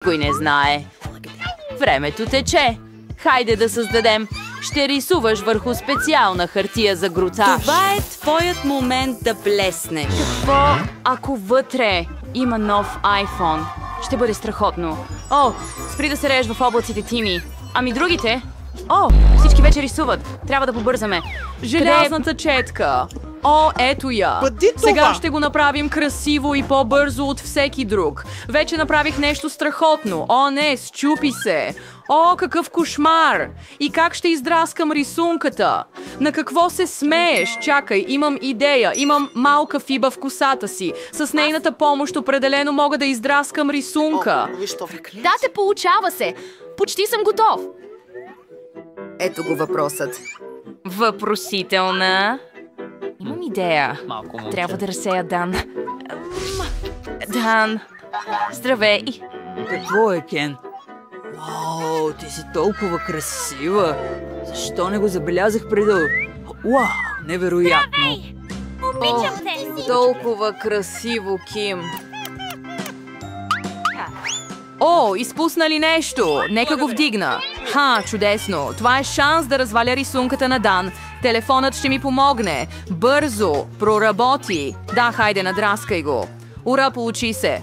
Кой не знае. Времето тече. Хайде да създадем. Ще рисуваш върху специална хартия за грутаж. Това е твоят момент да блеснеш. Какво, ако вътре има нов iPhone? Ще бъде страхотно. О, спри да се рееш в облаците, Тими. Ами другите? О, всички вече рисуват. Трябва да побързаме. Желязната четка. О, ето я. Сега ще го направим красиво и по-бързо от всеки друг. Вече направих нещо страхотно. О, не, счупи се. О, какъв кошмар! И как ще издраскам рисунката? На какво се смееш? Чакай, имам идея. Имам малка фиба в косата си. С нейната помощ определено мога да издраскам рисунка. Да, те получава се. Почти съм готов. Ето го въпросът. Въпросителна. Имам идея. Трябва да разсея Дан. Дан, здравей. Какво е, Кен? Вау, ти си толкова красива. Защо не го забелязах преди? Уау, невероятно. Обичам те. Толкова красиво, Ким. О, изпусна ли нещо? Нека го вдигна. Ха, чудесно. Това е шанс да разваля рисунката на Дан. Телефонът ще ми помогне. Бързо. Проработи. Да, хайде, надраскай го. Ура, получи се.